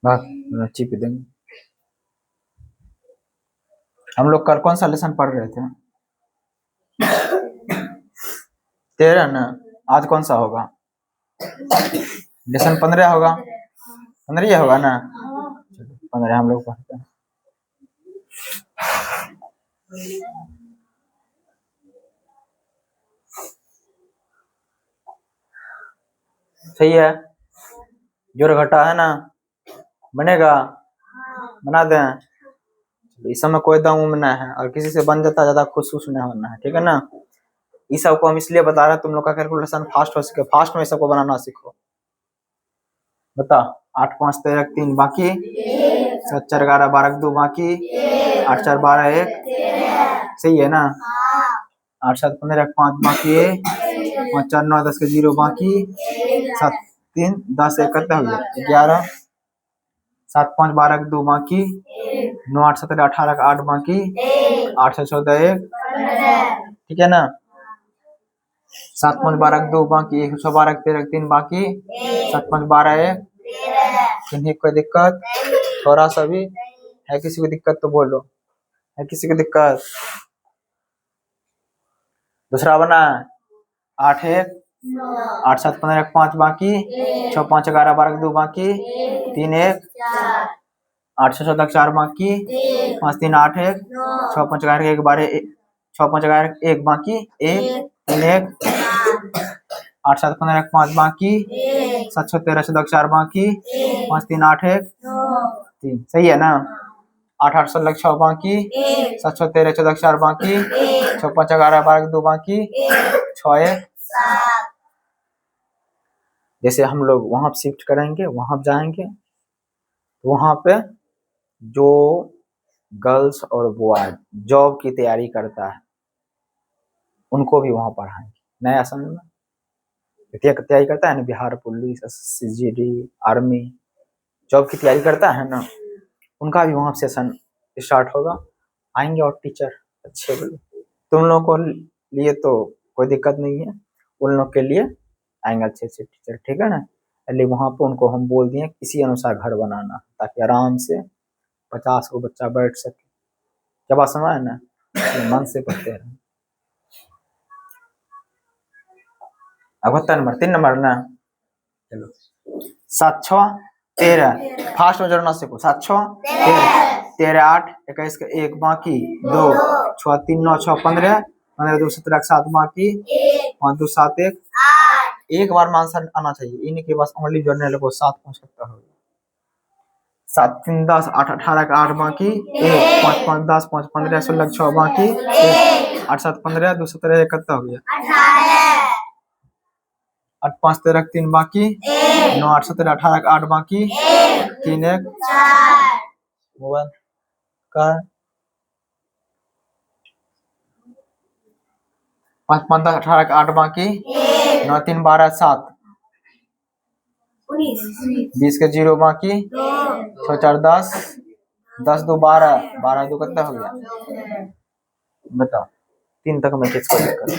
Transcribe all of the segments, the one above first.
बात चिप देंगे। हम लोग कल कौन सा लेसन पढ़ रहे थे? 13 ना। आज कौन सा होगा? लेसन 15 होगा। 15 होगा ना। 15 हम लोग पढ़ते हैं। सही है। जोड़ घटा है ना, बनेगा? बना दें। इस समय कोई दम उम ना है, और किसी से बन जाता ज्यादा खुश नहीं होना है, ठीक है ना। इस सबको हम इसलिए बता रहे हैं तुम लोग का कैलकुलेशन फास्ट हो सके, फास्ट में सबको बनाना सीखो। बता। 8 5 13 3 बाकी, 7 4 11 12 2 बाकी, 8 4 12 1। सही है ना। 8 7 15 5 बाकी, 5 4 9 10 के 0 बाकी, 7 3 10 1 कितना हो गया? 11। 7 5 12 2 बाकी, 9 8 17 18 8 बाकी, 8 6 14 1। ठीक है ना। 7 5 12 2 बाकी, 1 6 12 13 3 बाकी, 7 5 12 1। किन्हीं कोई दिक्कत? थोड़ा सा भी है किसी को दिक्कत तो बोलो। है किसी को दिक्कत? दूसरा बना 8 1 8 7 15 5 बाकी, 6 5 11 12 2 बाकी, 3 1 8 6 14 4 बाकी, 5 3 8 1 6 5 11 1 12 6 5 11 1 बाकी, 1 3 1 8 7 15 5 बाकी, 7 6 13 14 4 बाकी, 5 3 8 1 3। सही है ना। 8 8 16 6 बाकी, 7 6 13 14 4 बाकी, 6 5 11 12 2 बाकी, 6 1। जैसे हम लोग वहां शिफ्ट करेंगे, वहां जाएंगे, वहां पे जो गर्ल्स और बॉय जॉब की तैयारी करता है उनको भी वहां पढ़ाएंगे। नया समझ में तैयारी करता है ना, Bihar police, CGD, army, job की तैयारी करता है ना, उनका भी वहां सेशन स्टार्ट होगा। आएंगे और टीचर अच्छे बोले। तुम लोगों को लिए तो कोई दिक्कत नहीं है, उन लोग के लिए आएंगे अच्छे अच्छे टीचर, ठीक है ना। इसलिए वहां पे उनको हम बोल दिए इसी अनुसार घर बनाना, ताकि आराम से 50 को बच्चा बैठ सके। क्या बात समझ है ना। मन से पढ़ते हैं। अब होता नंबर 3 नंबर ना। चलो 7 6 13 फास्ट में जोड़ना सीखो। 7 6 13 13 8 21 का 1 बाकी, 2 6 3 9 6 15 15 2 17 7 बाकी, 5 2 7 1। एक बार में आंसर आना चाहिए, इन्हीं के पास ओनली जोड़ने लगो 7 पहुंच सकता है। 7 3 10 8 18 का 8 बाकी, 1 5 5 10 5 15 16 6 बाकी, 8 7 15 2 17 कितना हो गया? 8 5 13 3 बाकी, 9 8 17 18 8 बाकी, 3 1 मोबाइल का 5 5 10 18 8 बाकी, 9 3 12 7 20 के 0 बाकी, 6 4 10 10 2 12 12 2 कितना हो गया? बताओ। 3 तक में किसको दिक्कत?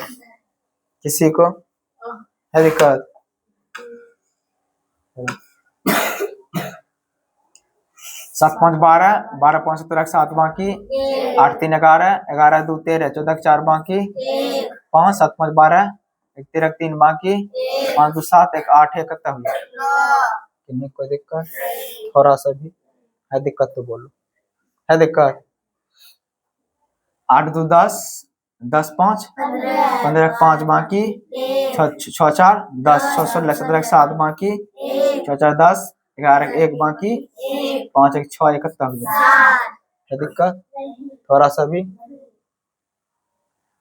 किसी को है दिक्कत? 7 5 12 12 5 17 7 बाकी, 8 3 11 11 2 13 14 4 बाकी, 5 7 5 12 13 3 बाकी, 5 2 7 1 8 1 कितना हुआ? किन्हीं कोई दिक्कत? थोड़ा सा भी है दिक्कत तो बोलो। है दिक्कत? 8 2 10 10 5 15 5 बाकी, 6 4 10 6 16 17 7 बाकी, 6 4 10 11 1 बाकी, 5 1 6 1 कितना हुआ? है दिक्कत? थोड़ा सा भी।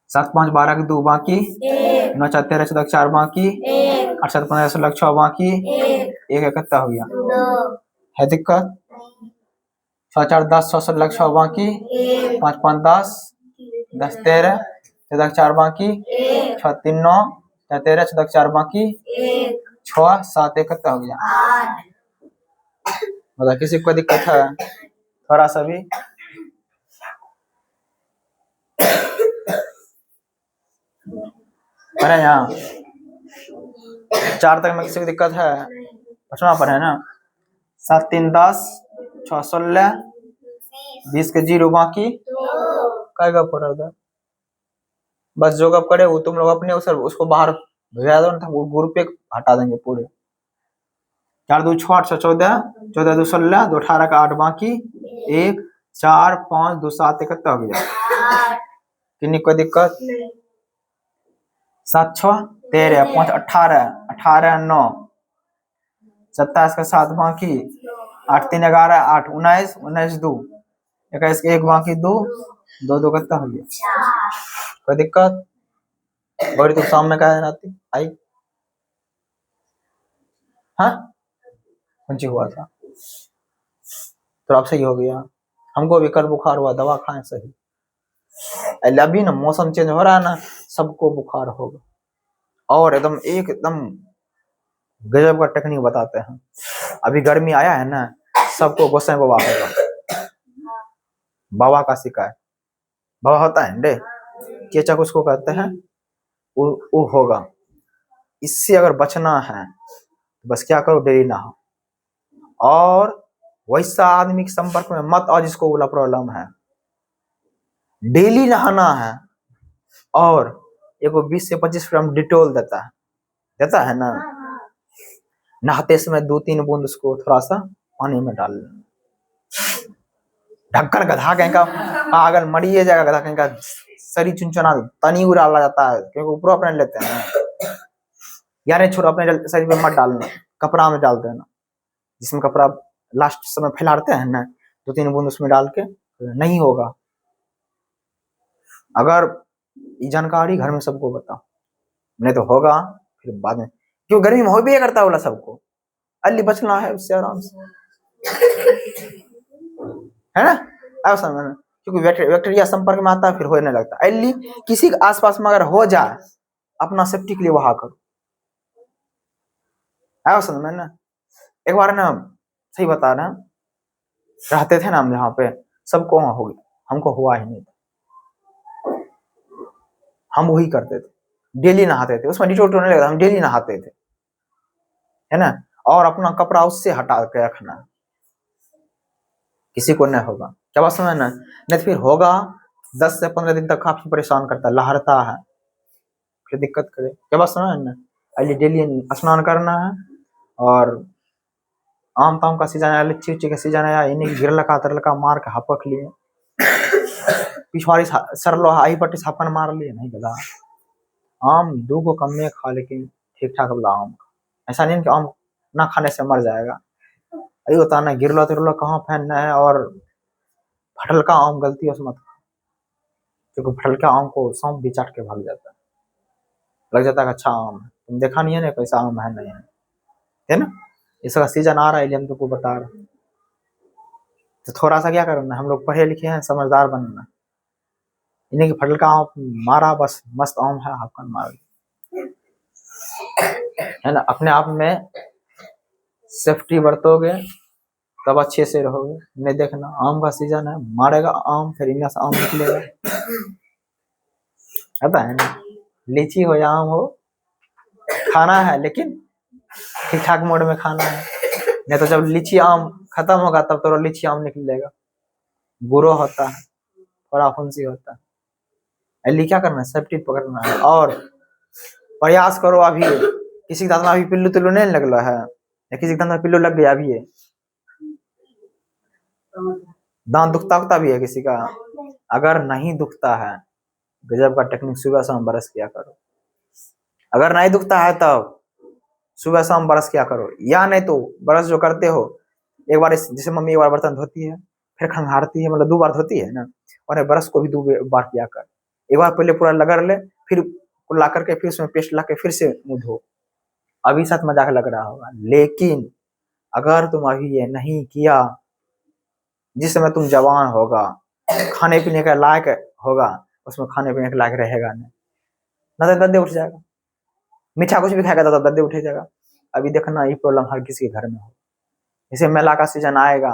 7 5 12 के 2 बाकी, 9 4 13 14 4 बाकी, 8 7 15 16 6 बाकी, 1 कितना हो गया? है दिक्कत? 6 4 10 6 16 6 बाकी, 5 5 10 10 13 14 4 बाकी, 6 3 9 13 14 4 बाकी, 6 7 1 कितना हो गया? मतलब किसी को दिक्कत है? थोड़ा सा भी। अरे यहाँ 4 तक में किसी को दिक्कत है? 5वां पर है ना। 7 3 10, 6 16, 20 के 0 बाकी काय गप हो रहा था। बस जो गप करे वो तुम लोग अपने उसको बाहर भेजा दो ना, वो ग्रुप पे हटा देंगे पूरे। 4 2 6 8 6 14, 14 2 16, 2 18 का 8 बाकी 1 4 5 2 7 कितना हो गया? कितनी कोई दिक्कत? 7 6 13, 5 18, 18 9, 27 का 7 बाकी 8 3 11, 8 19, 19 2, 21 के 1 बाकी 2 2 2 कितना हो गया? कोई दिक्कत? बड़ी तो सामने का है नाती आई। हाँ कुछ हुआ था तो अब सही हो गया। हमको भी कल बुखार हुआ, दवा खाएं सही। अभी ना मौसम चेंज हो रहा है ना, सबको बुखार होगा। और एकदम गजब का टेक्निक बताते हैं। अभी गर्मी आया है ना, सबको गोसाई बाबा होगा। बाबा का शिकायत बाबा होता है डे केचक उसको कहते हैं, वो होगा। इससे अगर बचना है तो बस क्या करो, डेली नहाओ। और वैसा आदमी के संपर्क में मत आओ जिसको बोला प्रॉब्लम है। डेली नहाना है। और एगो 20 से 25 ग्राम डिटोल देता है ना, नहाते समय 2-3 बूंद उसको थोड़ा सा पानी में डाल लेना। ढक्कन गधा कहीं का पागल मरिए जाएगा, गधा कहीं का शरीर चुनचुना तनी उड़ाला जाता है क्योंकि ऊपर अपने लेते हैं। यार छोड़, अपने शरीर में मत डालना, कपड़ा में डाल देना। जिसमें कपड़ा लास्ट समय फैलाते हैं ना, 2-3 बूंद उसमें डाल के नहीं होगा। अगर ये जानकारी घर में सबको बताओ, नहीं तो होगा फिर बाद में, क्यों गर्मी में हो भी करता बोला सबको। अल्ली बचना है उससे आराम से, है ना। अब समझ में, क्योंकि बैक्टीरिया संपर्क में आता है फिर होने लगता है। अल्ली किसी के आसपास में अगर हो जाए, अपना सेफ्टी के लिए वहां करो। अब समझ में ना। एक बार ना सही बता रहे हैं, रहते थे ना हम यहाँ पे, सबको वहां हो गया, हमको हुआ ही नहीं था। हम वही करते थे, डेली नहाते थे, उसमें डिटोल नहीं लगता, हम डेली नहाते थे, है ना। और अपना कपड़ा उससे हटा के रखना, किसी को नहीं होगा। क्या बात समझ ना। नहीं तो फिर होगा 10 से 15 दिन तक काफी परेशान करता है, लहरता है, फिर दिक्कत करे। क्या बात समझ ना। अली डेली स्नान करना है। और आम ताम का सीजन आया, लिच्ची उच्ची का सीजन आया, इन्हें गिरलका तरलका मार के हपक लिए, पिछवाड़ी सरलो आई पट्टी छापन मार लिए, नहीं गला। आम 2 को कम में खा, लेकिन ठीक ठाक बोला आम। ऐसा नहीं कि आम ना खाने से मर जाएगा। अरे होता ना, गिरलो तिरलो कहाँ फैनना है। और फटलका आम गलती है मत, क्योंकि फटलका आम को सांप भी चाट के भाग जाता है, लग जाता है अच्छा आम है। तुम देखा नहीं है ना कैसा आम है, नहीं है ना। इसका सीजन आ रहा है, हम तुमको बता रहे। तो थोड़ा सा क्या करना, हम लोग पढ़े लिखे हैं, समझदार बनना। इन्हें की फटलका आम मारा, बस मस्त आम है, हाफकन मार, है ना। अपने आप में सेफ्टी बरतोगे तब अच्छे से रहोगे। नहीं देखना, आम का सीजन है, मारेगा आम, फिर इनमें से आम निकलेगा। पता है ना, लीची हो या आम हो, खाना है, लेकिन ठीक ठाक मोड में खाना है। नहीं तो जब लीची आम खत्म होगा तब तो लीची आम निकलेगा, बुरा होता है, थोड़ा फुंसी होता है। अली क्या करना है, सेफ्टी पकड़ना है। और प्रयास करो, अभी किसी के दांत में अभी पिल्लू तिल्लू नहीं लगलो है, या किसी के दांत में पिल्लू लग गया अभी है, दांत दुखता भी है किसी का। अगर नहीं दुखता है, गजब का टेक्निक, सुबह शाम ब्रश किया करो। अगर नहीं दुखता है तब सुबह शाम ब्रश किया करो। या नहीं तो ब्रश जो करते हो, एक बार जैसे मम्मी एक बार बर्तन धोती है, फिर खंगारती है, मतलब 2 बार धोती है ना, और ब्रश को भी 2 बार किया कर। एक बार पहले पूरा रगड़ ले, फिर ला करके फिर उसमें पेस्ट ला के फिर से मुंह धो। अभी साथ मजाक लग रहा होगा, लेकिन अगर तुम अभी ये नहीं किया, जिस समय तुम जवान होगा, खाने पीने का लायक होगा, उसमें खाने पीने के लायक रहेगा नहीं, ना तो दर्दे उठ जाएगा। मीठा कुछ भी खाएगा तो दर्दे उठ जाएगा। अभी देखना, ये प्रॉब्लम हर किसी के घर में हो। जैसे मेला का सीजन आएगा,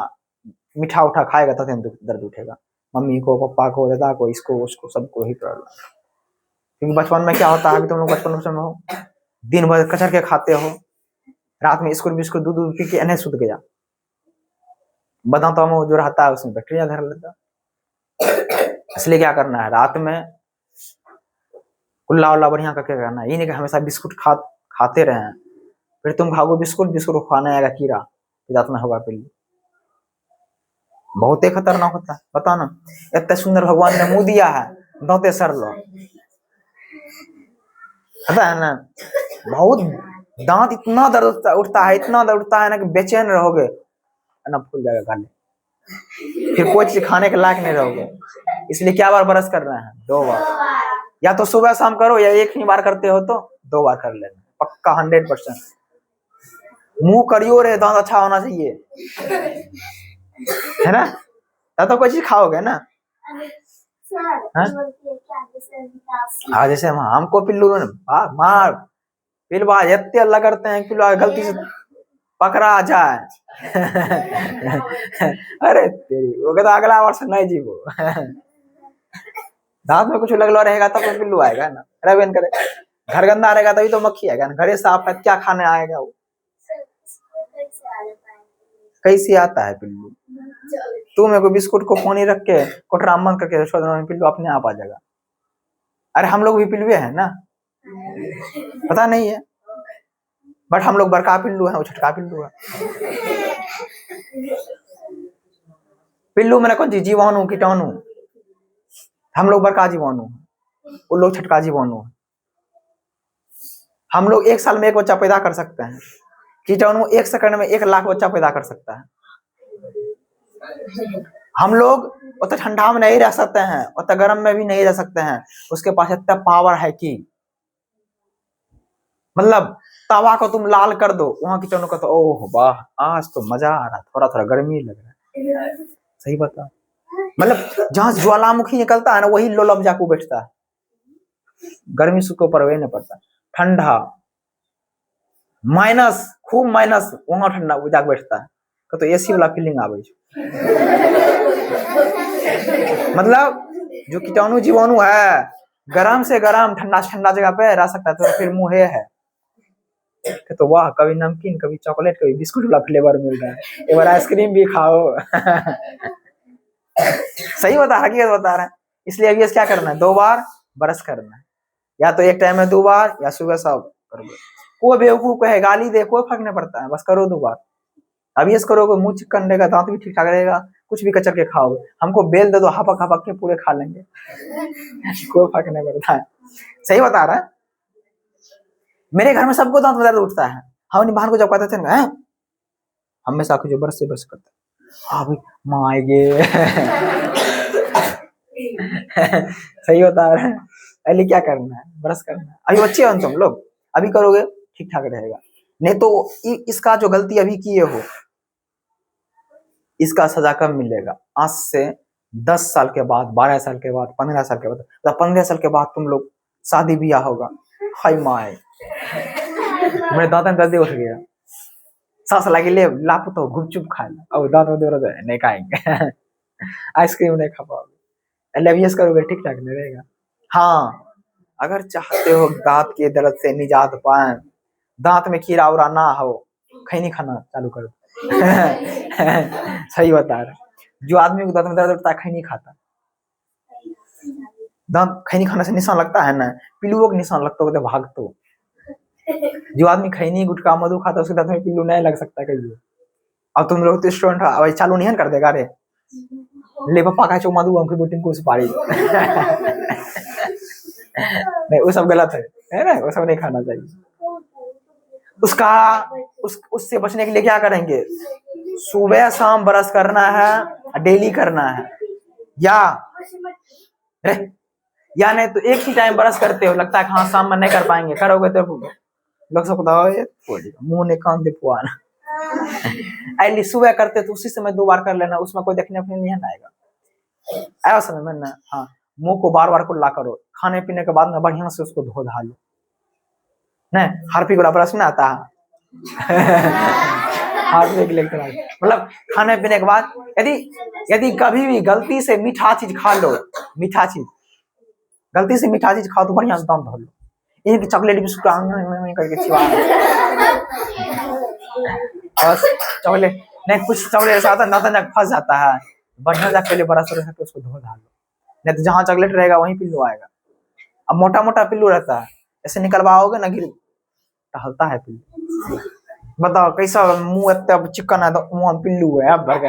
मीठा उठा खाएगा तो दर्द उठेगा। मम्मी को, पापा को, दादा को, इसको उसको सबको ही प्रॉब्लम। क्योंकि बचपन में क्या होता है, अभी तुम लोग बचपन में हो, दिन भर कचर के खाते हो, रात में स्कूल बिस्कुट दूध पी के एने सुध गया, दांतों में जो रहता है उसमें बैक्टीरिया धर लेता। इसलिए क्या करना है, रात में कुल्ला उल्ला बढ़िया करके करना है। ये नहीं कि हमेशा बिस्कुट खाते रहे, फिर तुम खाओगे बिस्कुट खाने आएगा कीड़ा, दांत में होगा पिल्लू। बहुत ही खतरनाक होता है। पता ना, इतने सुंदर भगवान ने मुंह दिया है, दांते सर लो, पता है ना। बहुत दांत इतना दर्द उठता है, इतना दर्द उठता है ना कि बेचैन रहोगे ना, फूल जाएगा गाले, फिर कोई चीज खाने के लायक नहीं रहोगे। इसलिए क्या बार ब्रश कर रहे हैं? 2 बार। या तो सुबह शाम करो, या एक ही बार करते हो तो 2 बार कर लेना, पक्का 100%। मुंह करियो रे, दांत अच्छा होना चाहिए, है ना। तब तो कोई चीज खाओगे ना। हाँ, जैसे हमको पिल्लू मार पिलवा इतने अल्लाह करते हैं, पिलवा गलती से पकड़ा जाए अरे तेरी, वो कहता अगला वर्ष नहीं जीवो दांत में कुछ लगला रहेगा तब तो पिल्लू आएगा ना। रवेन करे, घर गंदा रहेगा तभी तो मक्खी आएगा ना। घर साफ है क्या खाने आएगा वो? कैसे आता है पिल्लू? तू मेरे को बिस्कुट को पानी रख के कोठरा बंद करके छोड़ देना, पिल्लू अपने आप आ जाएगा। अरे हम लोग भी पिल्लू है ना, पता नहीं है, बट हम लोग बड़का पिल्लू है, वो छोटका पिल्लू है। पिल्लू मैंने कौन चीज? जीवाणु, कीटाणु। हम लोग बड़का जीवाणु, वो लोग छोटका जीवाणु। हम लोग 1 साल में 1 बच्चा पैदा कर सकते हैं, कीटाणु 1 सेकंड में 1 लाख बच्चा पैदा कर सकता है। हम लोग उतना ठंडा में नहीं रह सकते हैं, उतना गर्म में भी नहीं रह सकते हैं। उसके पास इतना पावर है कि मतलब तवा को तुम लाल कर दो, वहां कीटाणु का तो ओह वाह आज तो मजा आ रहा, थोड़ा थोड़ा गर्मी लग रहा है। सही बता, मतलब जहां ज्वालामुखी निकलता है ना, वही लोलब जाकू बैठता है। गर्मी सुख को परवाह नहीं पड़ता। ठंडा माइनस, खूब माइनस, वहां ठंडा जाग बैठता है, तो एसी वाला फीलिंग आवे। मतलब जो कीटाणु जीवाणु है, गरम से गरम ठंडा ठंडा जगह पे रह सकता है, तो फिर मुँह है तो वाह, कभी नमकीन, कभी चॉकलेट, कभी बिस्कुट वाला फ्लेवर मिल रहा है, एक बार आइसक्रीम भी खाओ सही बता, हकीकत बता रहे हैं। इसलिए अभी क्या करना है? 2 बार ब्रश करना है, या तो एक टाइम में 2 बार, या सुबह शाम करोगे। कोई बेवकूफ कहे गाली दे, कोई फर्क नहीं पड़ता है, बस करो 2 बार। अभी ऐसे करोगे मुंह चिकन रहेगा, दांत भी ठीक ठाक रहेगा, कुछ भी कचर के खाओगे। हमको बेल दे दो, हपक हपक के पूरे खा लेंगे कोई फर्क नहीं पड़ता है। सही बता रहा है। मेरे घर में सबको दांत में दर्द उठता है। हम अपनी बहन को जब कहते थे ना, हमेशा कुछ ब्रश से ब्रश करते, हाँ भाई माँ आएंगे सही बता रहे हैं। पहले क्या करना है? ब्रश करना है। अभी बच्चे हो तुम लोग, अभी करोगे ठीक ठाक रहेगा, नहीं तो इसका जो गलती अभी किए हो, इसका सजा कब मिलेगा? आज से 10 साल के बाद, 12 साल के बाद, 15 साल के बाद, 15 साल के बाद तुम लोग शादी ब्याह होगा, हाय माए मेरे दांत में दर्द उठ गया, सास लगी ले लापो तो गुपचुप खा ला, अब दांत में दर्द है नहीं खाएंगे आइसक्रीम नहीं खा पाओगे, एलएवीएस करोगे ठीक ठाक नहीं रहेगा। हाँ, अगर चाहते हो दांत के दर्द से निजात पाए, दांत में कीड़ा उड़ा ना हो, खैनी खाना चालू करो सही बता रहे। जो आदमी को दांत में दर्द उठता है खैनी खाता, दांत खैनी खाने से निशान लगता है ना, पिल्लुओं का निशान लगता है, भागतो। जो आदमी खैनी गुटखा मधु खाता है उसके दांत में पिल्लू नहीं लग सकता कहीं। अब तुम लोग तो स्टूडेंट हो, अब चालू नहीं कर देगा रे, ले पापा का चो मधु हमको बुटिंग को सुपारी नहीं, वो सब गलत है ना, वो सब नहीं खाना चाहिए। उससे बचने के लिए क्या करेंगे? सुबह शाम ब्रश करना है, डेली करना है, या नहीं तो एक ही टाइम ब्रश करते हो, लगता है हाँ शाम में नहीं कर पाएंगे, करोगे तो लोग सब मुंह ने कान दे पुआना ऐली सुबह करते तो उसी समय 2 बार कर लेना, उसमें कोई देखने अपने नहीं आएगा। ऐसा समय में ना, हाँ मुंह को बार बार कुल्ला करो, खाने पीने के बाद में बढ़िया से उसको धो धा लो, नहीं हार्पिक वाला ब्रश ना आता हार्पिक लेकर मतलब खाने पीने के बाद यदि कभी भी गलती से मीठा चीज खा लो, गलती से मीठा चीज खाओ तो बढ़िया से दांत धो लो, एक चॉकलेट बिस्कुट करके चिवा बस, चॉकलेट नहीं कुछ चॉकलेट ऐसा आता है ना तक फंस जाता है, बढ़िया जा पहले बड़ा सर के उसको धो डालो, नहीं तो जहाँ चॉकलेट रहेगा वहीं पिल्लू आएगा। अब मोटा मोटा पिल्लू रहता है, ऐसे निकलवाओगे ना गिर टहलता है पिल्लू। बताओ कैसा मुंह इतना चिकन है तो मुंह में पिल्लू है, अब भर के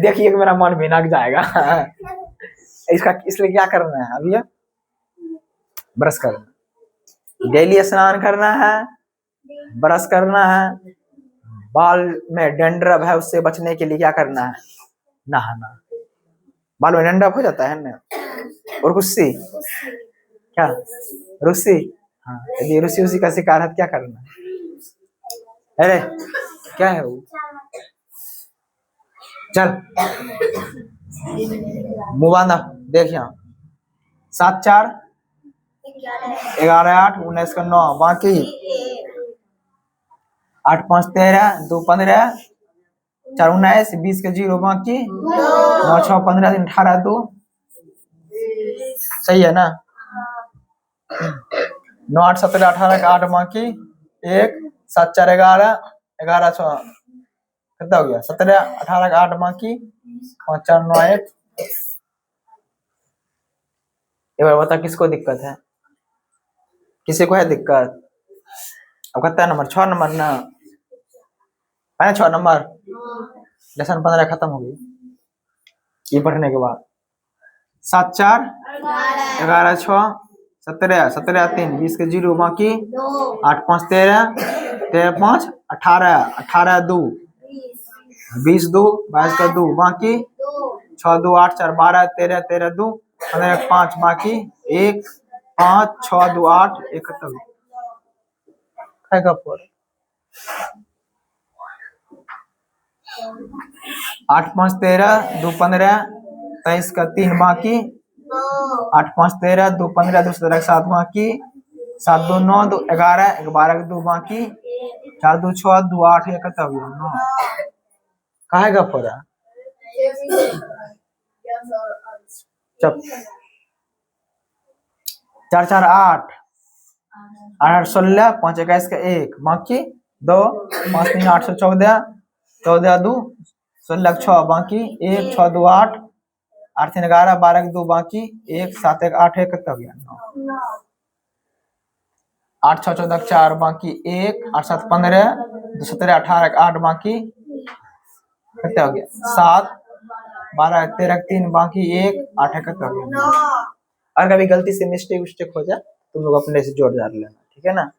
देखिए कि मेरा मन भिनक जाएगा। इसका इसलिए क्या करना है अभी, ब्रश करना, डेली स्नान करना है, ब्रश करना है, बाल में डैंड्रफ है उससे बचने के लिए क्या करना है, नहाना। बाल में डैंड्रफ हो जाता है ना, और गुस्सी क्या रुस्सी, हाँ यदि रुस्सी उसी का शिकार है क्या करना है, अरे क्या है वो, चल मुंह बांधा, देख यहाँ 7 4 11 8 19 का 9 बाकी 8 5 13 2 15 4 19 20 के 0 बाकी 9 6 15 18 2 सही है ना, 9 8 17 18 का 8 बाकी 1 7 4 11 11 6 कितना हो गया 17 18 का 8 बाकी 5 4 9 1। एक बार बता किसको दिक्कत है, किसी को है दिक्कत? अब कितना नंबर 6 नंबर ना, है 6 नंबर, लेसन 15 खत्म हो गई। ये पढ़ने के बाद 7 4 11 6 17 17 3 20 के 0 बाकी 8 5 13 13 5 18 18 2 20 2 22 का 2 बाकी 6 2 8 4 12 13 13 2 15 5 बाकी 1 5 6 2 8 71 पर 8 5 13 2 15 23 का 3 बाकी 8 5 13 2 15 2 17 7 बाकी 7 2 9 2 11 12 का 2 बाकी 4 2 6 2 8 इकट्ठा हो गया 9 काहे का पड़ा चप 4 4 8 8 16 5 21 का 1 बाकी 2 5 3 8 14 14 2 16 6 बाकी 1 6 2 8 8 3 11 12 2 बाकी 1 7 1 8 1 कितना हो गया 8 6 14 4 बाकी 1 8 7 15 2 17 18 8 बाकी कितना हो गया 7 12 13 3 बाकी 1 8 कितना हो गया। अगर कभी गलती से मिस्टेक हो जाए तुम लोग अपने से जोड़ डाल लेना, ठीक है ना।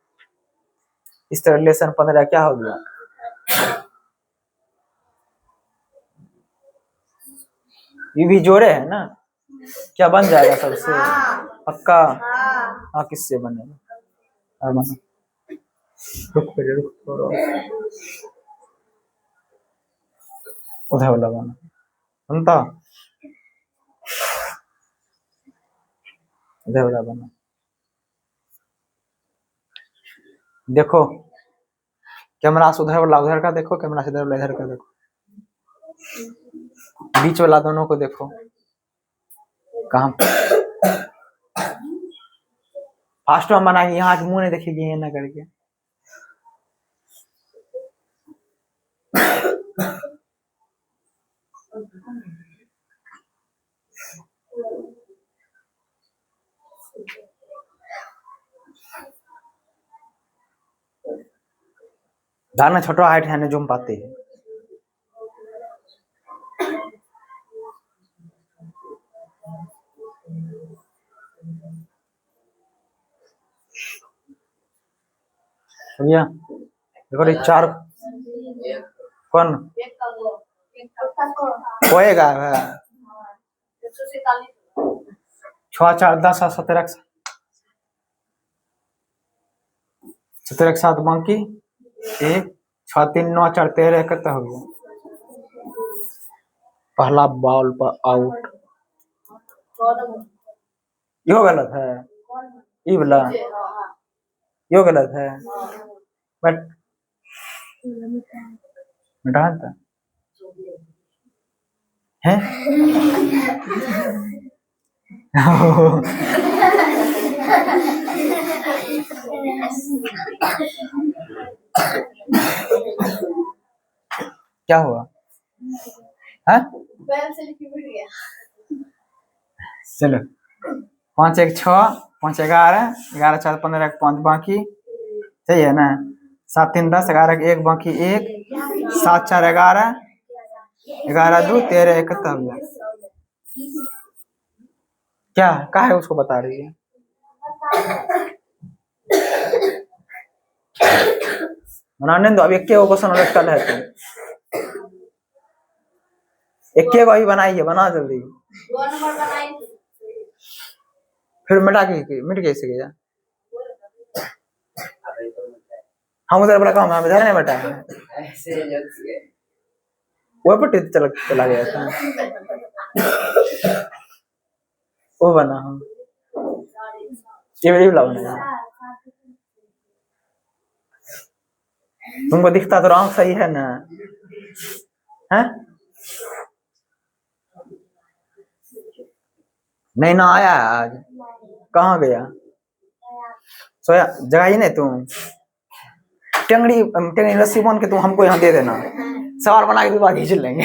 इस तरह लेसन 15 क्या हो गया, ये भी जोड़े है ना, क्या बन जाएगा सबसे पक्का, हाँ किससे बनेगा, रुक थोड़ा उधर वाला बनता इधर वाला बना, देखो कैमरा से उधर वाला उधर का देखो, कैमरा से इधर वाला इधर का देखो, बीच वाला दोनों को देखो कहाँ फास्ट में बना के यहाँ के मुंह नहीं देखेगी ये ना करके। दाना छोटा हाइट है जो हम पाते हैं, समझिया देखो ये 4 कौन होएगा 6 4 10 17 17 7 बाकी 1 6 3 9 4 13 कितना हो गया, पहला बॉल पर आउट, यो गलत है, ये वाला यो गलत है, बट डालता है क्या हुआ है? चलो 5 1 6 5 11 11 4 15 5 बाकी सही है ना। 7 3 10 11 1 बाकी 1 7 4 11 11 2 13 1 खत्म हो गया। क्या है उसको बता रही है? बनाने दो, अब एक के क्वेश्चन और कल है तो एक के को ही बनाइए, बना जल्दी। फिर मिट कैसे गया? हम उधर बड़ा काम है, इधर नहीं बैठा है। वो पट्टी चला गया था वो बना। हम ये वीडियो बना तुमको दिखता तो रंग सही है ना? है नहीं ना आया आज? कहाँ गया? सोया जगह ही नहीं तुम। टेंगड़ी रस्सी बांध के तुम हमको यहाँ दे देना, सवाल बना के बाद खींच लेंगे।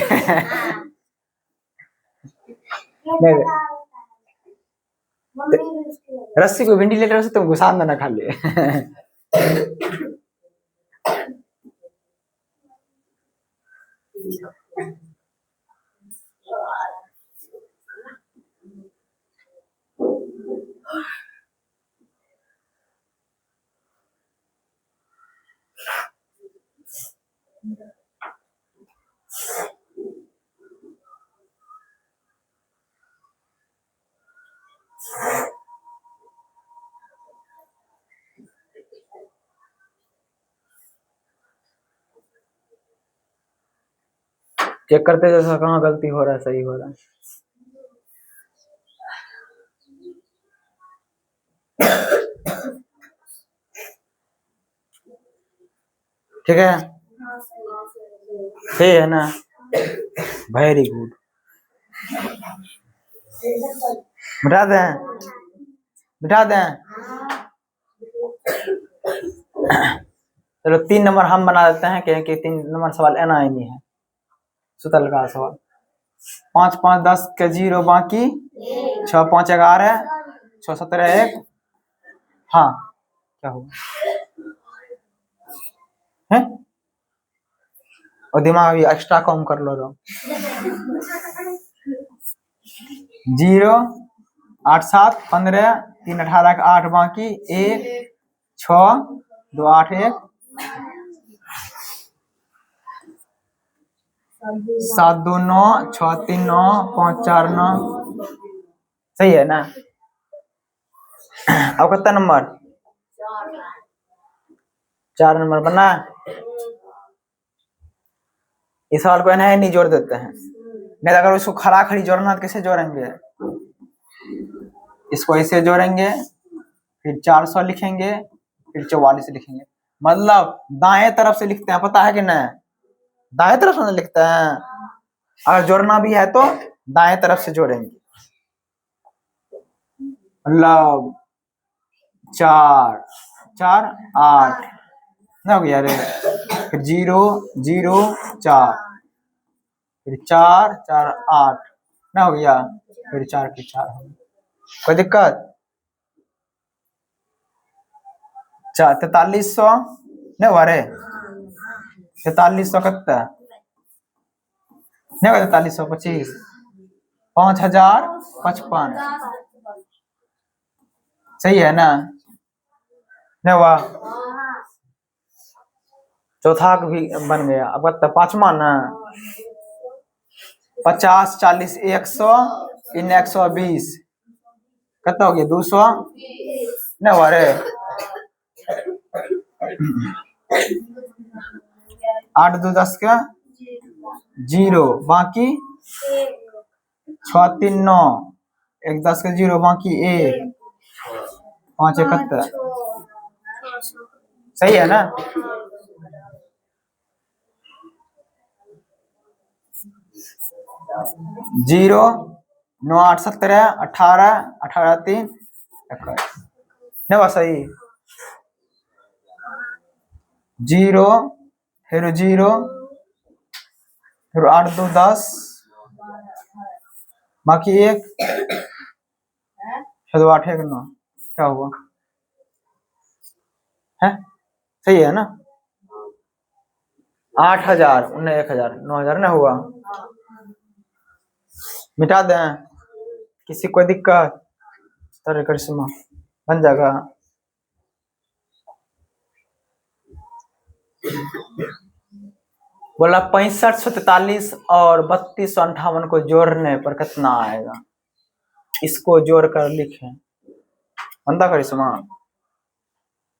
रस्सी को वेंटिलेटर से तुम घुसा देना खाली। चेक करते जैसा कहाँ गलती हो रहा है सही हो रहा है। ठीक है सही है ना? Very good. बिठा दें। चलो 3 नंबर हम बना देते हैं कि 3 नंबर सवाल एना ही नहीं है, सुतल का सवाल। 5 5 10 के 0 बाकी 6 5 11 6 17 1। हाँ क्या हुआ है? और दिमाग भी एक्स्ट्रा कम कर लो। 0 8 7 15 3 18 8 बाकी 1 6 2 8 1 7 2 9 6 3 9 5 4 9 सही है ना? अब कितना नंबर? 4 नंबर बना। इस सवाल को नहीं जोड़ देते हैं, नहीं अगर उसको खड़ा खड़ी जोड़ना तो कैसे जोड़ेंगे? इसको ऐसे जोड़ेंगे, फिर 400 लिखेंगे, फिर 44 लिखेंगे। मतलब दाएं तरफ से लिखते हैं, पता है कि नहीं? दाएं तरफ से लिखते हैं। अगर जोड़ना भी है तो दाएं तरफ से जोड़ेंगे। मतलब 4 4 8 ना हो गया रे। फिर 0 0 4 फिर 4 4 8 ना हो गया। फिर 4 के 4 हो गया। कोई दिक्कत? 4300 नहीं हुआ रे? 4300 कितना नहीं हुआ? 4325 5055 सही है ना? नहीं हुआ? चौथा भी बन गया। अब कितना? 5वां ना? 50 40 100 इन 120 कितना हो गया? 200 नहीं हुआ रे? 8 2 10 का 0 बाकी 6 3 9 1 10 का 0 बाकी 1 5 71 सही है ना? जीरो 9 8 17 18 18 3 नहीं बस सही। 0 फिर 0 फिर 8 2 10, बाकी 1, 6 2 8 1 9, क्या हुआ है? सही है ना? 8000 उन्हें 1000 9000 ना हुआ। मिटा दें, किसी को दिक्कत? तरह करिश्मा बन जाएगा। बोला 6543 और 3258 को जोड़ने पर कितना आएगा? इसको जोड़ कर लिखें। बंदा करिश्मा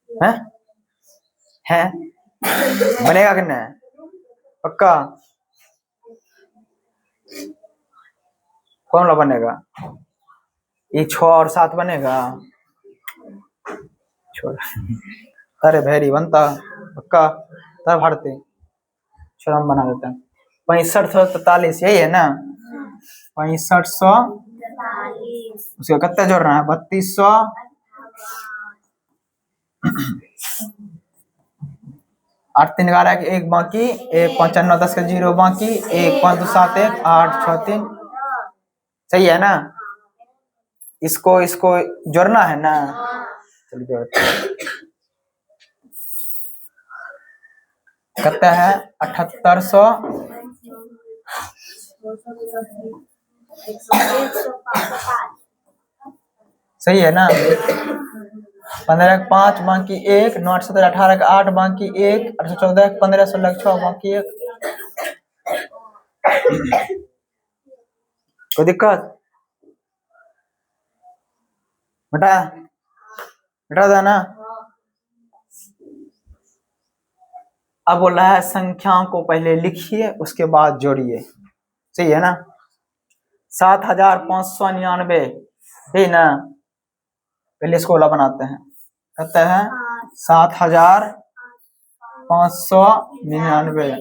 है? है बनेगा कि नहीं? पक्का? कौन ला बनेगा? ये 6 और 7 बनेगा? छोड़ अरे भैरी बनता पक्का तब भारती शर्म बना देते हैं। 6543 यही है ना? 6500 उसका कितना जोड़ना है? 3200 8 3 11 1 बाकी 1 5 9 10 का 0 बाकी 1 5 2 7 1 8 6 3 सही है ना? इसको इसको जोड़ना है ना? चलिए जोड़ते हैं। कितना है? 7800 सही है ना? 15 5 बाकी 1 9 8 17 18 8 बाकी 1 8 14 15 16 6 बाकी 1। कोई दिक्कत? बेटा देना। अब बोल रहा है संख्याओं को पहले लिखिए उसके बाद जोड़िए। सही है ना? 7599 है ना? पहले इसको वाला बनाते हैं। कहते हैं 7599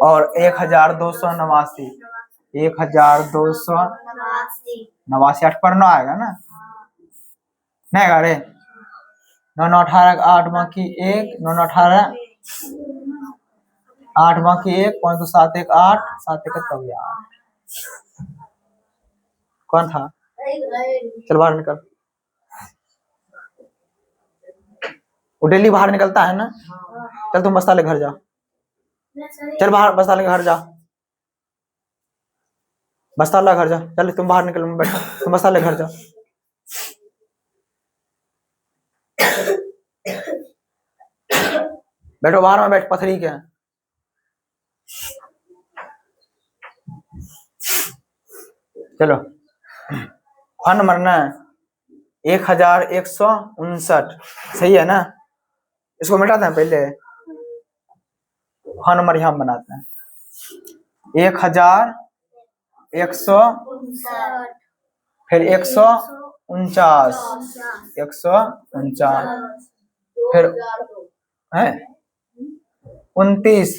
और 1289 1289 8 पर 9 आएगा ना? नहीं आएगा रे? 9 9 18 8 बाकी 1 9 9 18 8 बाकी 1 5 2 7 1 8 7 1 हो गया 8। कौन था? चल बाहर निकल। वो डेली बाहर निकलता है ना? चल तुम बस्ता ले घर जा। चल बाहर बस्ता ले घर जा। बस्ता ला घर जा। चल तुम बाहर निकल बैठो। तुम बस्ता ले घर जा। बैठो बाहर में बैठ पथरी के। चलो ख नंबर ना 1159 सही है ना? इसको मिटाते हैं पहले। ख नंबर यहाँ बनाते हैं 1159 फिर 149 फिर है 29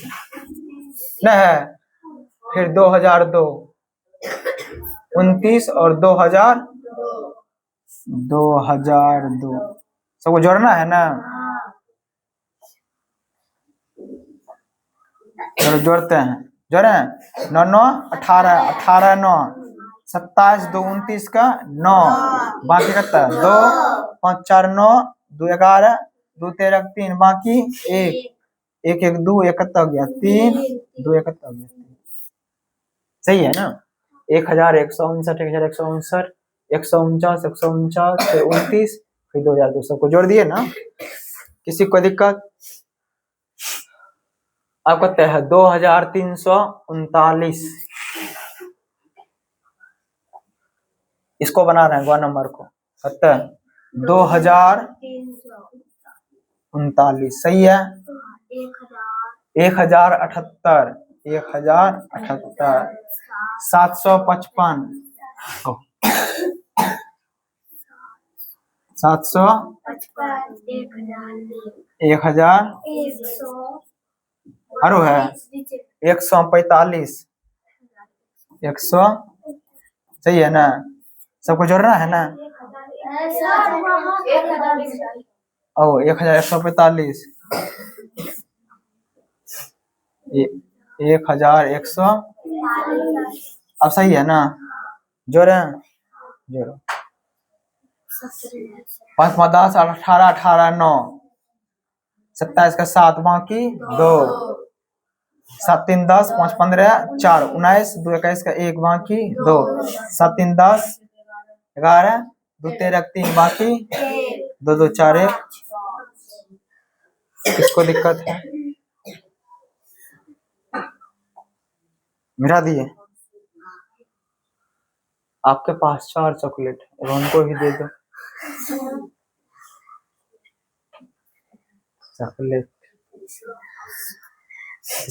नहीं है फिर 2002 29 और 2002 सबको जोड़ना है ना? चलो जोड़ते हैं। जोड़े 9 9 18 18 9 27 2 29 का 9 बाकी कितना 2 5 4 9 2 11 2 13 3 बाकी 1 1 1 2 1 कितना हो गया 3 2 1 कितना हो गया 3। सही है ना? 1159 1159 149 149 फिर 29 फिर 2002 सबको जोड़ दिए ना? किसी को दिक्कत? अब कहते हैं 2339 इसको बना रहे हैं 1 नंबर को। कहते हैं 2039 सही है? 1078 755 1000 अरो है 145 100 सही है ना? सबको जोड़ना है ना? ओ 1145 1100। अब सही है ना? जोड़े जोड़ो। 5 5 10 18 18 9 27 का 7 बाकी 2 7 3 10 5 15 4 19 2 21 का 1 बाकी 2 7 3 10 11 2 13 3 बाकी 2 2 4 1। किसको दिक्कत है? मिटा दिए। आपके पास 4 चॉकलेट है, उनको ही दे दो चॉकलेट।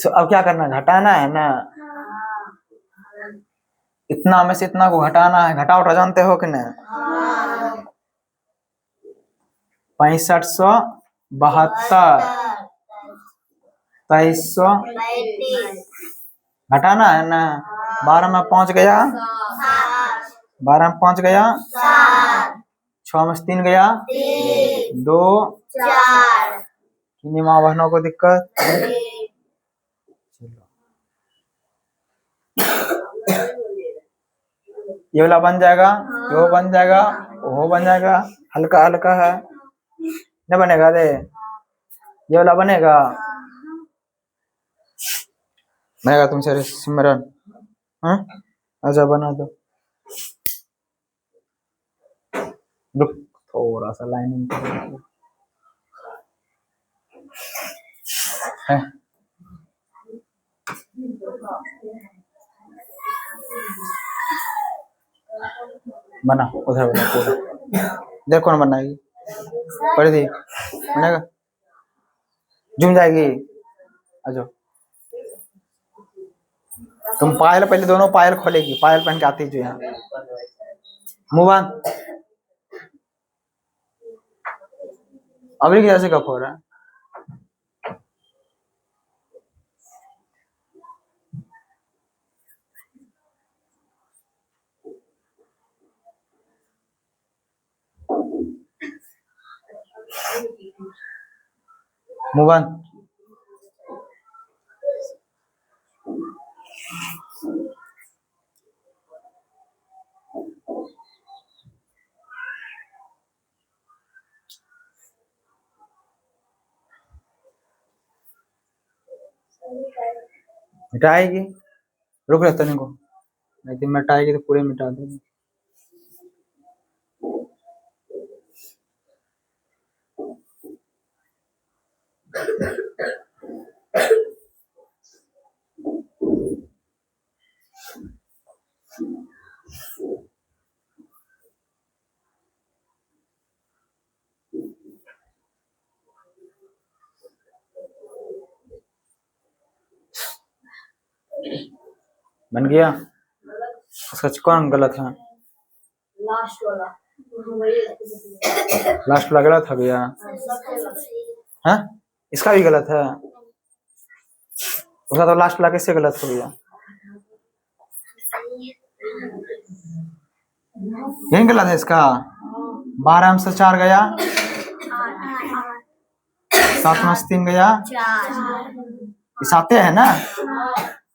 अब क्या करना है? घटाना है ना? इतना में से इतना को घटाना है। घटाओ जानते हो कि नहीं? 6572 2300 घटाना है ना? 12 में 5 गया 12 में 5 गया 6 में 3 गया 2 किन्हीं माँ बहनों को दिक्कत? ये वाला बन जाएगा, वो बन जाएगा, वो बन जाएगा। हल्का हल्का है, नहीं बनेगा रे? ये वाला बनेगा? बनेगा तुमसे सिमरन? हाँ अच्छा बना दो। रुक थोड़ा सा लाइनिंग है। बना उधर बना पूरा। देखो ना बनाएगी पढ़ दी बनेगा? जुम जाएगी। अच्छा तुम पायल पहले दोनों पायल खोलेगी। पायल पहन के आती जो यहाँ मुँह बंद। अभी कैसे कब हो रहा है? मुँह बंद। मिटाएगी? रुक रहे तनिक को, नहीं तो मिटाएगी तो पूरे मिटा देगी। बन गया? उसका कौन गलत है? लास्ट वाला गलत हो गया है? इसका भी गलत है? उसका तो लास्ट वाला कैसे गलत हो गया? यही गलत है इसका। 12 में से 4 गया 7 में से 3 गया। इस आते है ना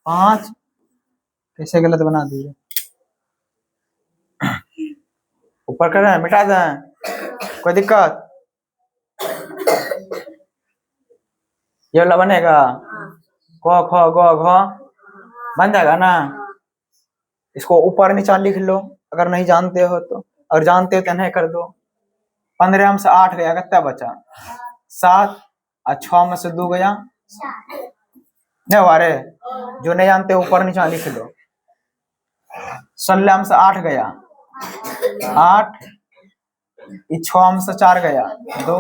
5 कैसे गलत बना दिए? ऊपर कर रहे हैं, मिटा दें कोई दिक्कत? ये वाला बनेगा? क ख ग घ बन जाएगा ना? इसको ऊपर नीचा लिख लो अगर नहीं जानते हो तो, अगर जानते हो तो नहीं कर दो। 15 में से 8 गया, कितना बचा? 7 और 6 में से 2 गया नहीं वारे। जो नहीं जानते ऊपर नीचा लिख लो। 16 में से 8 गया 8, 6 में से 4 गया 2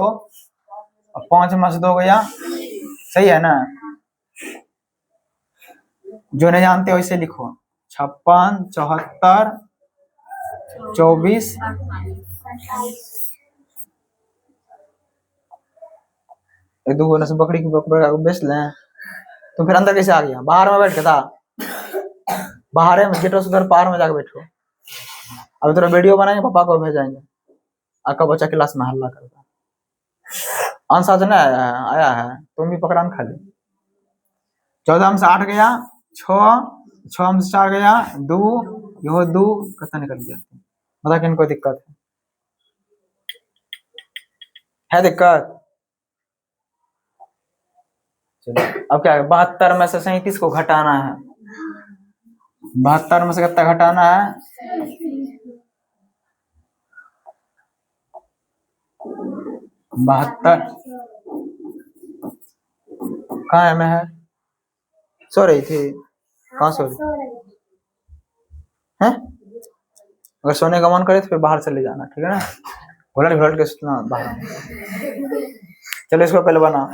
और 5 में से 2 गया। सही है ना? जो नहीं जानते वैसे लिखो। 56 74 24 2 से बकरी की बकरा को बेच लें। तुम फिर अंदर कैसे आ गया? बाहर में बैठ के था, बाहर में गेट उधर पार में जाकर बैठो। अब तेरा वीडियो बनाएंगे पापा को भेजाएंगे। आपका बच्चा क्लास में हल्ला करता है। आंसर नहीं आया है, तुम भी पकड़ान खा ले। 14 में से 8 गया 6 में से 4 गया 2, यो 2 कितना निकल गया। बता किन को दिक्कत है दिक्कत। चलो अब क्या है, 72 में से 37 को घटाना है। 72 में से कितना घटाना है, 72 कहाँ में है, सो रही थी, कहाँ सो रही है। अगर सोने का मन करे तो फिर बाहर चले जाना, ठीक है ना, घोलट के सोना बाहर। चलो इसको पहले बना।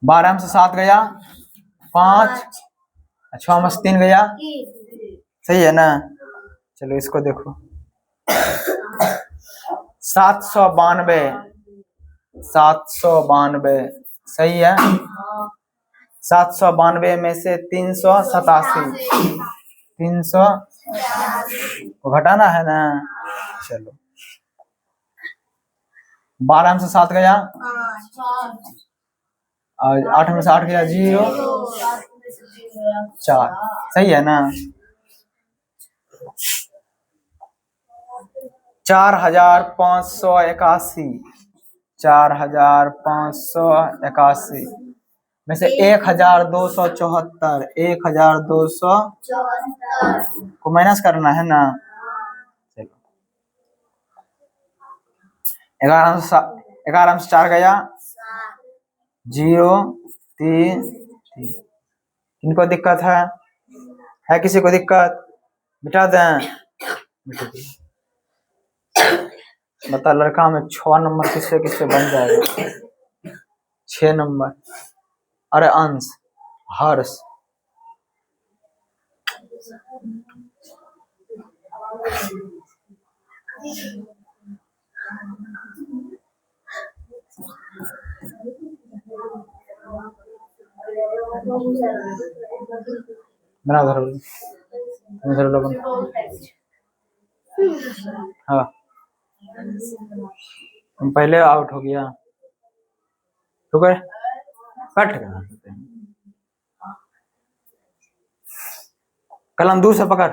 12 में से 7 गया 5, 6 में से 3 गया, सही है ना। चलो इसको देखो 792, 792 सही है। 792 में से 387, 300 को घटाना है ना। चलो 12 में से 7 गया और 8 में से 8 गया 0, 4 सही है ना। 4581, 4581 में से 1274, 1200 को माइनस करना है ना। चलो 11 में से 4 गया 0, 3, 3। इनको दिक्कत है किसी को दिक्कत, मिटा दें। बता लड़का में 6 नंबर किससे किससे बन जाएगा, 6 नंबर। अरे अंश हर्ष बना धर लो हाँ तुम पहले आउट हो गया, तो कट कलम दूर से पकड़,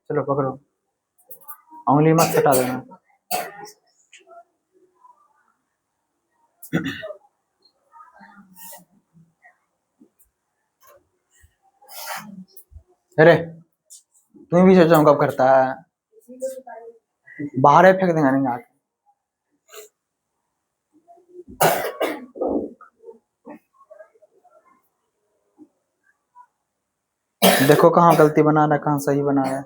चलो पकड़ो, उंगली मत हटा देना। अरे तुम भी सोचो कब करता है, बाहर फेंक देंगे नहीं आके। देखो कहाँ गलती बना रहा है कहाँ सही बना रहा है।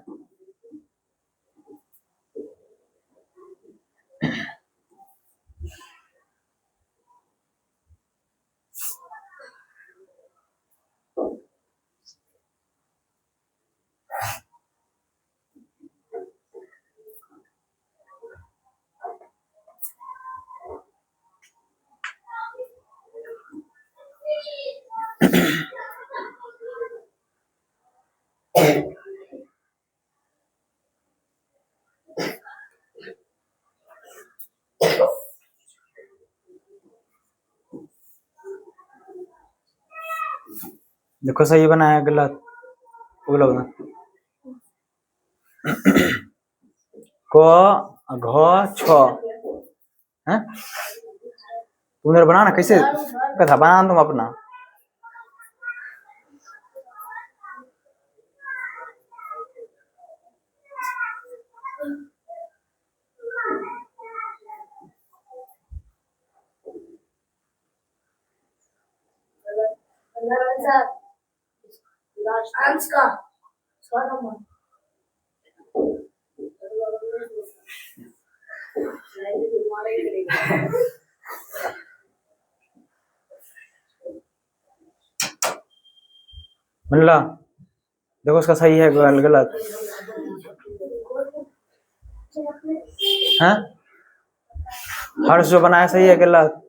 देखो सही बना है गलत, बोलो ना। क घ छ हैं, तुम बनाना कैसे कथा बना तुम अपना। मिला देखो उसका सही है गलत है, हर्ष जो बनाया सही है गलत।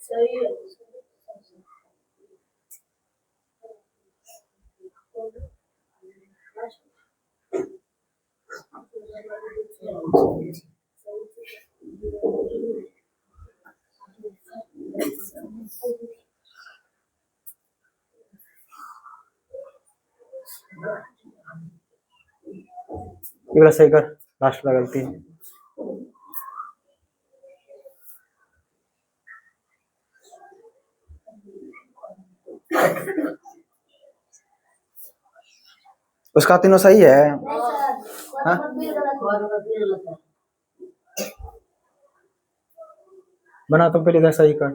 ये वाला सही कर, लास्ट वाला गलती है। उसका तीनों सही है। हाँ? बना तो पहले इधर सही कर।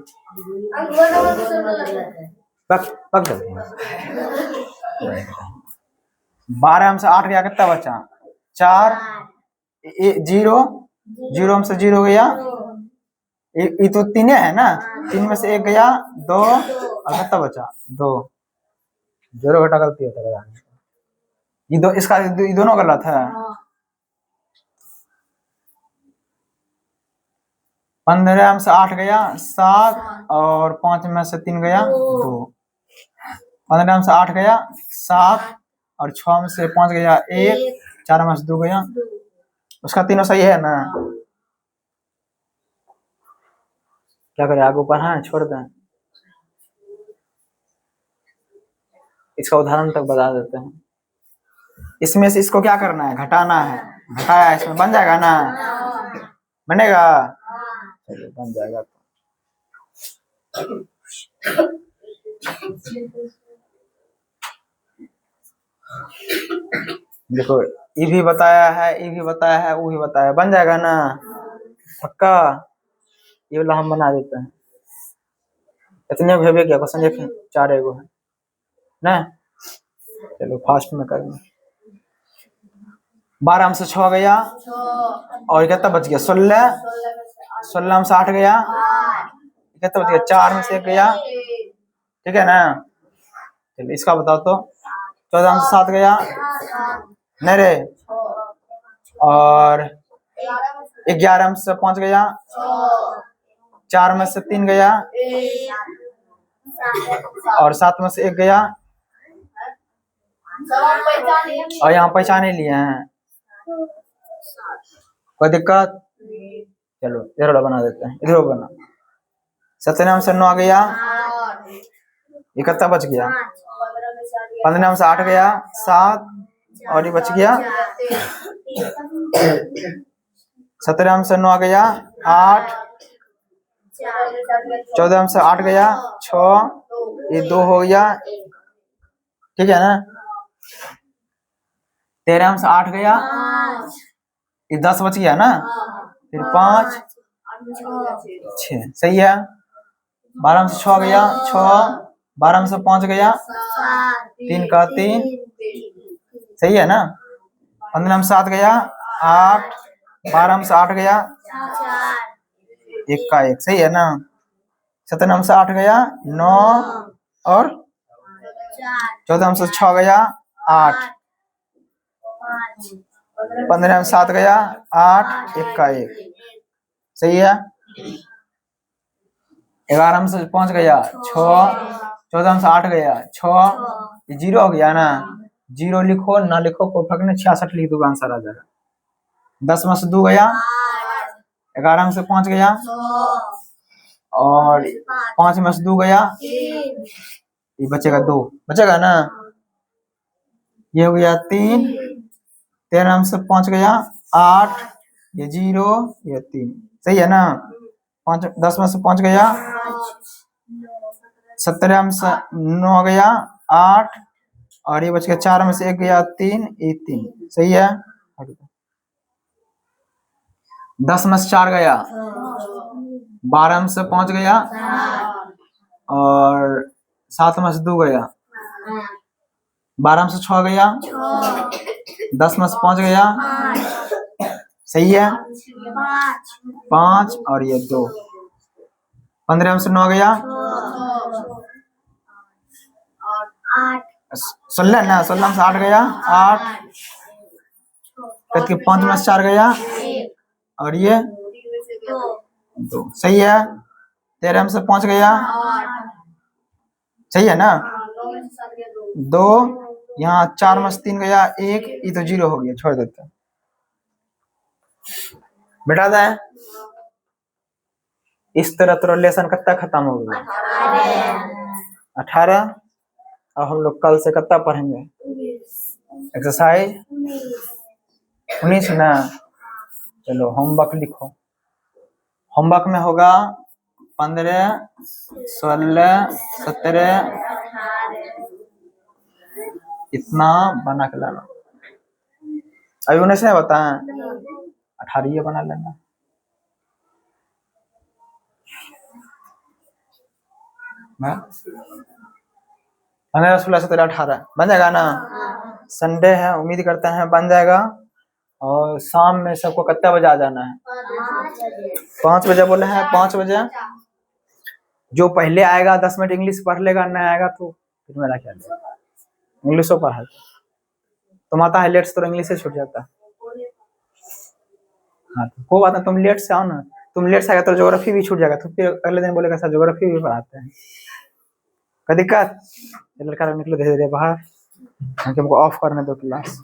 पक पक जाते हैं। 12 में से 8 गया, कितना बचा? 4 0 0 में से 0 गया, ये तो 3 है ना, 3 में से 1 गया, 2 और कितना बचा? 2। 0 घटा गलती होता है। ये दो, इसका ये दोनों गलत है। 15 में से 8 गया 7 और 5 में से 3 गया 2। 15 में से 8 गया 7 और 6 में से 5 गया 1, 4 में से 2 गया। उसका तीनों सही है ना? क्या करें, आगे ऊपर है, छोड़ दें। इसका उदाहरण तक बता देते हैं। इसमें से इसको क्या करना है? घटाना है। घटाया, इसमें बन जाएगा ना? बनेगा? चलिए बन जाएगा। देखो, ये भी बताया है, ये भी बताया है, वो भी बताया, बन जाएगा ना? पक्का? ये वाला हम बना देते हैं। इतने भेबे क्या क्वेश्चन देखें, 4 एगो है ना। चलो फास्ट में कर लें। 12 में से 6 गया और कितना बच गया? 16। 16 में से 8 गया, कितना बच गया? 4 में से 1 गया, ठीक है ना। चलो इसका बताओ तो। 14 में से 7 गया, नहीं रे, और 11 में से 5 गया, 4 में से 3 गया और 7 में से 1 गया, और यहाँ पहचाने लिए हैं। कोई दिक्कत? चलो इधर बना देते हैं, इधर बना। 17 में से 9 गया, ये कितना बच गया? 15 में से 8 गया 7 और ये बच गया 17 में से 9 गया 8, 14 में से 8 गया 6, ये 2 हो गया, ठीक है ना। 13 में से 8 गया, ये 10 बच गया ना, फिर 5 6, सही है। 12 में से 6 गया 6, 12 में से 5 गया 3 का 3, सही है ना। 15 में से 7 गया 8, 12 में से 8 गया 1 का 1, सही है ना। 17 में से 8 गया 9 और 14 में से 6 गया 8, 15 में 7 गया 8, 1 का 1, सही है। 11 में से 5 गया 6, 14 में से 8 गया 6, ये 0 हो गया ना। 0 लिखो ना लिखो कोई फर्क नहीं, 66 लिख दो, आंसर आ जाएगा। 10 में से 2 गया, 11 में से 5 गया और 5 में से 2 गया, ये बचेगा 2, बचेगा ना। ये हो गया 3, 13 में से 5 गया 8, ये 0, ये 3, सही है ना। 10 में से 5 गया, 17 में से 9 गया 8 और ये बच गया 4 में से 1 गया 3, ये 3, सही है। 10 में से 4 गया, 12 में से 5 गया और 7 में से 2 गया, 12 में से 6 गया, 10 में से 5 गया, सही है। 5 और ये 2, 15 में से 9 गया 16 ना, 16 में से 8 गया 8, 5 में से 4 गया और ये 2, सही है। 13 से 5 गया, सही है ना। 2 यहाँ 4 में से 3 गया 1, ये तो 0 हो गया, छोड़ देते हैं, बेटा दे। इस तरह तो रिलेशन कितना खत्म हो गया 18। और हम लोग कल से कितना पढ़ेंगे एक्सरसाइज 19 ना। चलो होमवर्क लिखो। होमवर्क में होगा 15, 16, 17 इतना बना के लाना। अभी 19 नहीं बताएं, 18 बना लेना। हाँ? 15, 16, 17, 18 बन जाएगा ना। संडे है, उम्मीद करते हैं बन जाएगा। और शाम में सबको कितना बजे आ जाना है 5 बजे बोले हैं, 5 बजे। जो पहले आएगा 10 मिनट इंग्लिश पढ़ लेगा, नहीं आएगा तो फिर मेरा क्या इंग्लिश तो पढ़ा। तुम आता है लेट से तो इंग्लिश से छूट जाता है। हाँ तो वो बात है, तुम लेट से आओ ना, तुम लेट से आएगा तो ज्योग्राफी भी छूट जाएगा, तो फिर अगले दिन बोलेगा सर ज्योग्राफी भी पढ़ाते हैं। क्या दिक्कत? लड़का निकलो धीरे धीरे बाहर, हमको ऑफ करने दो क्लास।